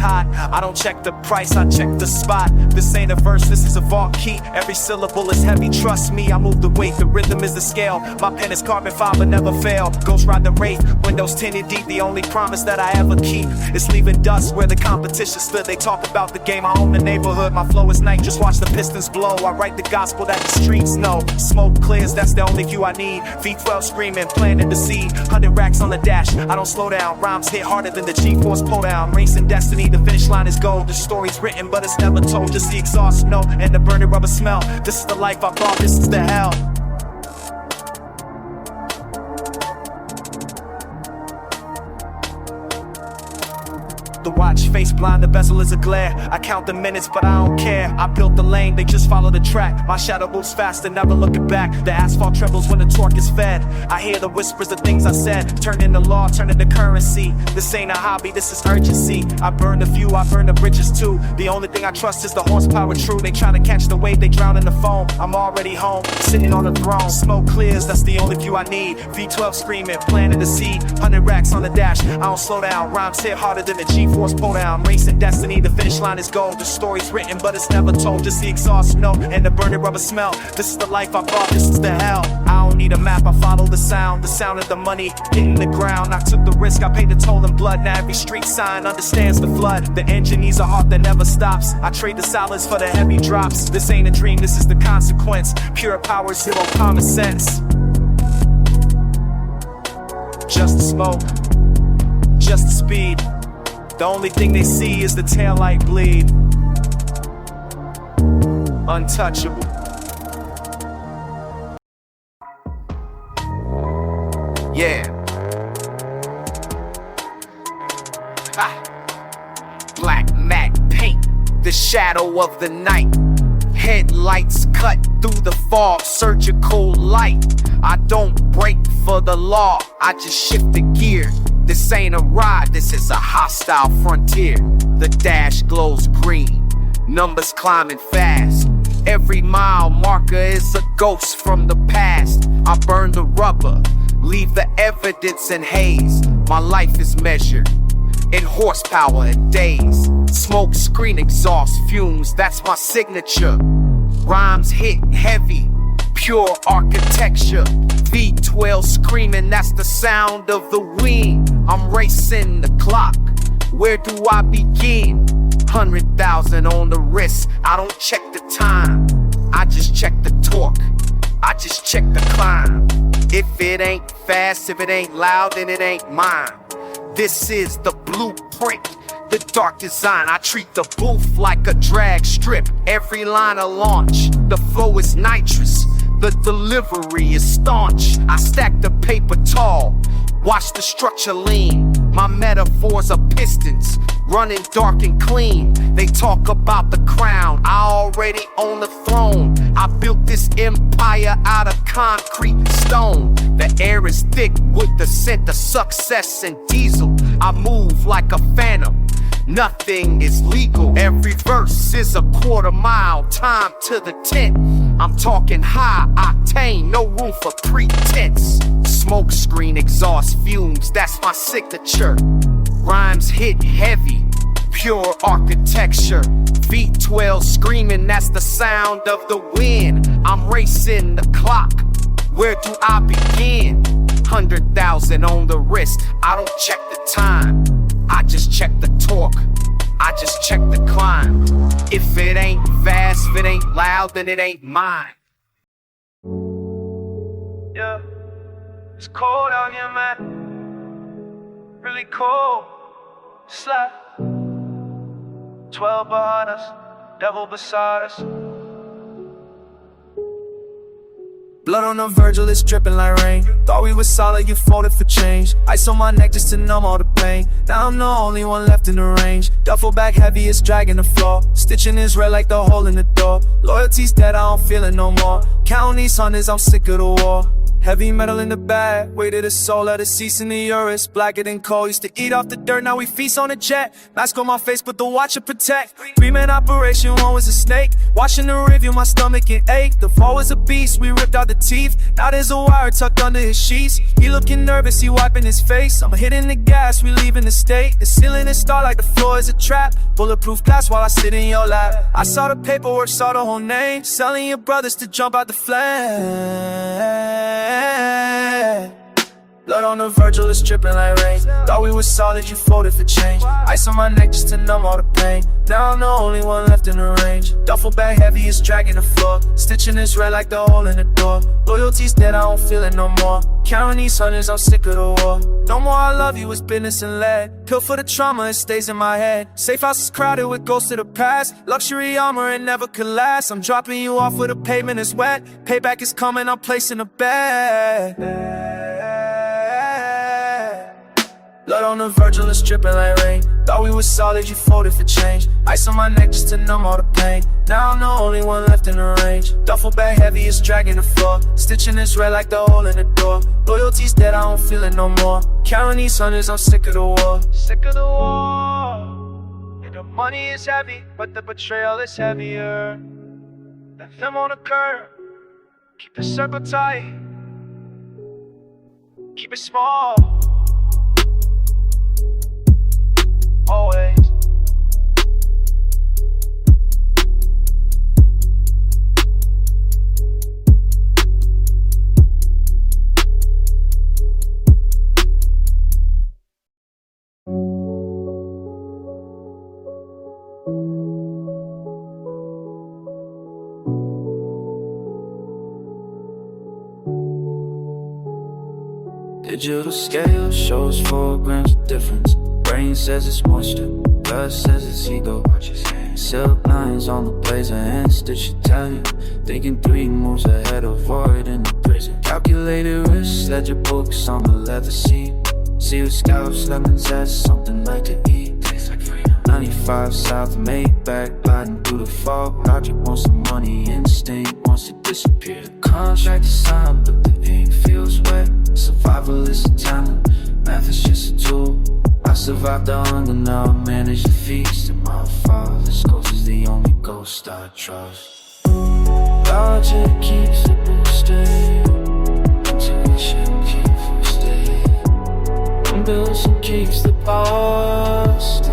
hot. I don't check the price, I check the spot. This ain't a verse, this is a vault key. Every syllable is heavy, trust me, I move the weight. The rhythm is the scale, my pen is carbon fiber, never fail. Ghost ride the wraith, windows tinted deep. The only promise that I ever keep is leaving dust where the competition stood. They talk about the game, I own the neighborhood. My flow is night, just watch the pistons blow. I write the gospel that the streets know. Smoke clears, that's the only cue I need. V12 screaming, planting the seed. 100 racks on the dash, I don't slow down. Rhymes hit harder than the G-force pull down. Racing destiny, the finish line is gold. The story's written, but it's never told. Just the exhaust note and the burning rubber smell. This is the life I brought, this is the hell. The watch, face blind, the bezel is a glare. I count the minutes, but I don't care. I built the lane, they just follow the track. My shadow moves faster, never looking back. The asphalt trembles when the torque is fed. I hear the whispers of things I said. Turn into law, turn into currency. This ain't a hobby, this is urgency. I burn the few, I burn the bridges too. The only thing I trust is the horsepower true. They try to catch the wave, they drown in the foam. I'm already home, sitting on the throne. Smoke clears, that's the only view I need. V12 screaming, planting the seed. 100 racks on the dash, I don't slow down. Rhymes hit harder than the G-force pull down. Racing destiny, the finish line is gold. The story's written, but it's never told. Just the exhaust note and the burning rubber smell. This is the life I bought, this is the hell. I don't need a map, I follow the sound of the money hitting the ground. I took the risk, I paid the toll in blood. Now every street sign understands the flood. The engine needs a heart that never stops. I trade the silence for the heavy drops. This ain't a dream, this is the consequence. Pure power, zero common sense. Just the smoke, just the speed. The only thing they see is the taillight bleed. Untouchable. Yeah. Black matte paint, the shadow of the night. Headlights cut through the fog, surgical light. I don't break for the law, I just shift the gear. This ain't a ride, this is a hostile frontier. The dash glows green, numbers climbing fast. Every mile marker is a ghost from the past. I burn the rubber, leave the evidence in haze. My life is measured in horsepower and days. Smoke screen exhaust fumes, that's my signature. Rhymes hit heavy, pure architecture. V12 screaming, that's the sound of the wind. I'm racing the clock, where do I begin? 100,000 on the wrist, I don't check the time. I just check the torque, I just check the climb. If it ain't fast, if it ain't loud, then it ain't mine. This is the blueprint, the dark design. I treat the booth like a drag strip. Every line a launch, the flow is nitrous, the delivery is staunch. I stack the paper tall, watch the structure lean. My metaphors are pistons, running dark and clean. They talk about the crown, I already own the throne. I built this empire out of concrete stone. The air is thick with the scent of success and diesel. I move like a phantom, nothing is legal. Every verse is a quarter mile, time to the tent. I'm talking high octane, no room for pretense. Smoke screen exhaust fumes, that's my signature. Rhymes hit heavy, pure architecture. V12 screaming, that's the sound of the wind. I'm racing the clock, where do I begin? 100,000 on the wrist, I don't check the time. I just check the torque, I just check the climb. If it ain't fast, if it ain't loud, then it ain't mine. Yeah, it's cold out here, man. Really cold. Slap. 12 behind us, devil beside us. Blood on the Virgil, it's dripping like rain. Thought we were solid, you folded for change. Ice on my neck just to numb all the pain. Now I'm the only one left in the range. Duffel bag heavy, it's dragging the floor. Stitching is red like the hole in the door. Loyalty's dead, I don't feel it no more. Counting these hundreds, I'm sick of the war. Heavy metal in the bag, weighted as soul, let it cease in the urus. Blacker than coal, used to eat off the dirt, now we feast on a jet. Mask on my face, but the watch to protect. 3-man operation, one was a snake. Watching the review, my stomach it ached. The fall was a beast, we ripped out the teeth. Now there's a wire tucked under his sheets. He looking nervous, he wiping his face. I'm hitting the gas, we leaving the state. The ceiling is star like the floor is a trap. Bulletproof glass while I sit in your lap. I saw the paperwork, saw the whole name. Selling your brothers to jump out the flame. Blood on the Virgil is dripping like rain. Thought we were solid, you folded for change. Ice on my neck just to numb all the pain. Now I'm the only one left in the range. Duffel bag heavy is dragging the floor. Stitching is red like the hole in the door. Loyalty's dead, I don't feel it no more. Counting these hundreds, I'm sick of the war. No more I love you, it's business and lead. Pill for the trauma, it stays in my head. Safe house is crowded with ghosts of the past. Luxury armor, it never could last. I'm dropping you off where the pavement is wet. Payback is coming, I'm placing a bet. Blood on the Virgil is dripping like rain. Thought we were solid, you folded for change. Ice on my neck just to numb all the pain. Now I'm the only one left in the range. Duffel bag heavy is dragging the floor. Stitching is red like the hole in the door. Loyalty's dead, I don't feel it no more. Counting these hundreds, I'm sick of the war. Sick of the war. And the money is heavy, but the betrayal is heavier. Left them on the curb. Keep the circle tight. Keep it small. Always. Digital scale shows 4 grams of difference. Brain says it's moisture, blood says it's ego. Silk lines on the blazer and stitch Italian. Thinking 3 moves ahead, avoiding the prison. Calculated risk, ledger books on the leather seat. Seal scallops, lemon zest, something like to eat. 95 South Maybach, gliding through the fog. Logic wants the money, instinct wants to disappear. Contract is signed, but the ink feels wet. Survival is a talent, math is just a tool. I survived the hunger, now I manage the feast. And my father's ghost is the only ghost I trust. Logic keeps the boosting, intuition keeps me staying. Ambition keeps the past.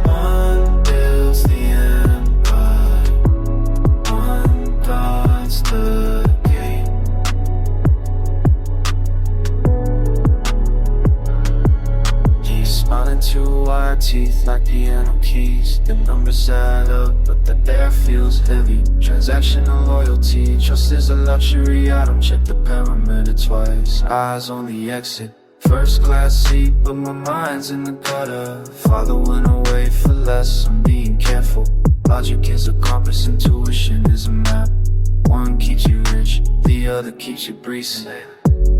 One builds the empire, one guards the gate. He's smiling through wide teeth like piano keys. The numbers add up, but the air feels heavy. Transactional loyalty, trust is a luxury. I don't check the perimeter twice. Eyes on the exit. First class seat, but my mind's in the gutter. Father went away for less, I'm being careful. Logic is a compass, intuition is a map. One keeps you rich, the other keeps you breezing.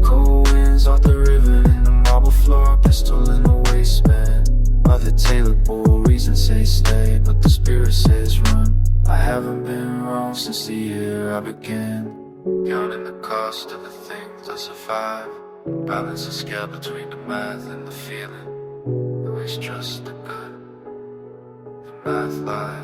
Cold winds off the river in the marble floor, pistol in the waistband. Mother Taylor bull, reason say stay, but the spirit says run. I haven't been wrong since the year I began. Counting the cost of the things I survive. Balance the scale between the math and the feeling. Always trust the good, the math lies.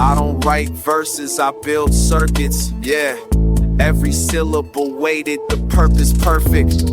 I don't write verses, I build circuits, yeah. Every syllable weighted, the purpose perfect.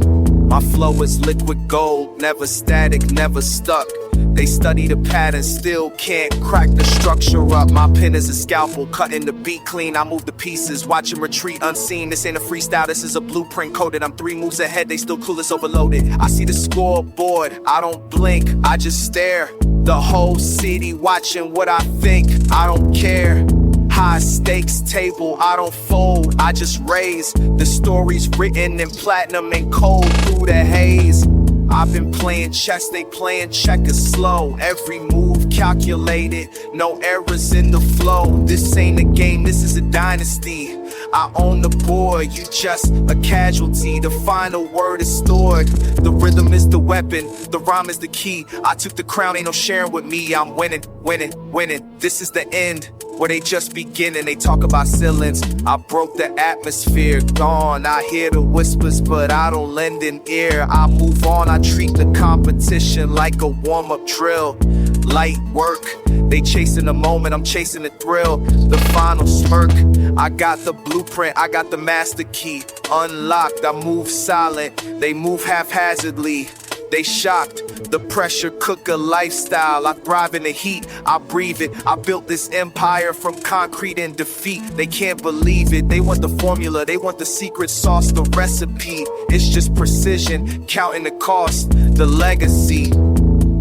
My flow is liquid gold, never static, never stuck. They study the pattern, still can't crack the structure up. My pen is a scalpel, cutting the beat clean. I move the pieces, watch them retreat unseen. This ain't a freestyle, this is a blueprint coded. I'm 3 moves ahead, they still clueless, overloaded. I see the scoreboard, I don't blink, I just stare. The whole city watching what I think, I don't care. High stakes table, I don't fold, I just raise. The stories written in platinum and cold through the haze. I've been playing chess, they playing checkers slow. Every move calculated, no errors in the flow. This ain't a game, this is a dynasty. I own the board, you just a casualty. The final word is stored. The rhythm is the weapon, the rhyme is the key. I took the crown, ain't no sharing with me. I'm winning, winning, winning. This is the end, where they just beginning. They talk about ceilings, I broke the atmosphere. Gone, I hear the whispers, but I don't lend an ear. I move on, I treat the competition like a warm-up drill. Light work, they chasing the moment, I'm chasing the thrill. The final smirk, I got the blueprint, I got the master key. Unlocked, I move silent, they move haphazardly. They shocked, the pressure cooker lifestyle. I thrive in the heat, I breathe it. I built this empire from concrete and defeat. They can't believe it, they want the formula, they want the secret sauce, the recipe. It's just precision, counting the cost, the legacy.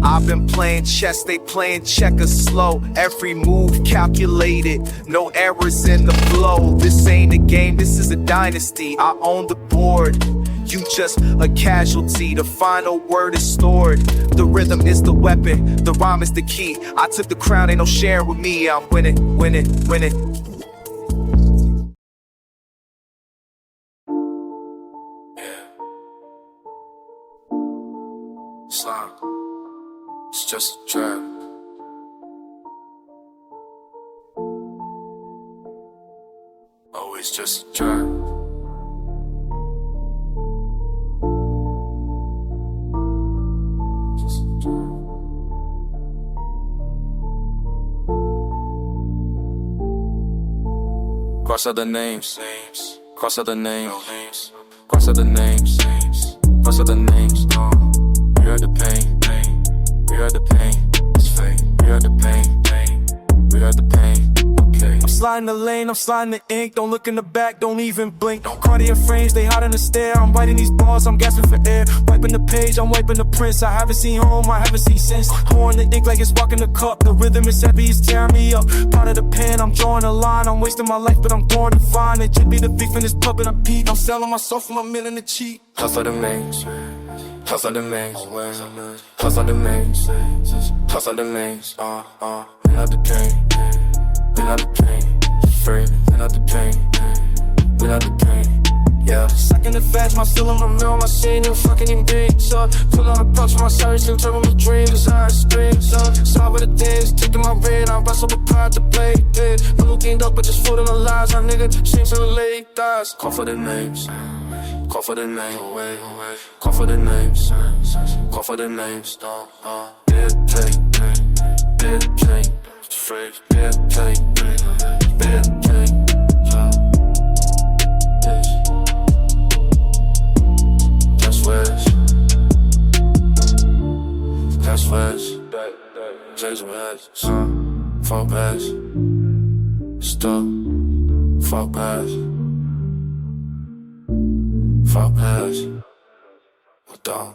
I've been playing chess, they playing checkers slow. Every move calculated, no errors in the flow. This ain't a game, this is a dynasty. I own the board, you just a casualty. The final word is stored. The rhythm is the weapon, the rhyme is the key. I took the crown, ain't no sharing with me. I'm winning, winning, winning. Slime. It's just a trap. Always just a trap. Just a trap. Cross other names, cross other names, cross other names, cross other names. We heard the pain. We heard the pain, it's fake. We heard the pain, we heard the pain, okay. I'm sliding the lane, I'm sliding the ink. Don't look in the back, don't even blink. Cartier frames, they hot in the stare. I'm writing these bars, I'm gasping for air. Wiping the page, I'm wiping the prints. I haven't seen home, I haven't seen since. Pouring the ink like it's walking the cup. The rhythm is heavy, it's tearing me up. Part of the pen, I'm drawing a line. I'm wasting my life, but I'm going to find it. Should be the thief in this pub and I peep. I'm selling my soul for a million to cheat. Hustle the mains, hustle the mains, hustle the mains, hustle the mains. We not the pain, we not the pain. Free, we not the pain, we not the pain. Yeah. Second the fetch, my still on my mill, my scene, you fucking in big. So, pull on a punch, my sorry, still turn my dreams, desire stream. So, saw with the things, taking my red, I wrestle with pride to play dead. No looking up, but just food in the lies, my nigga, seems to the late thighs. Call for the names, call for the names, call for the names, call for the names. Big pain, big pain, free, big pain, big pain. That's West, that's West. Jason West, fuck pass, stop, fuck pass. Fuck pass, what dog?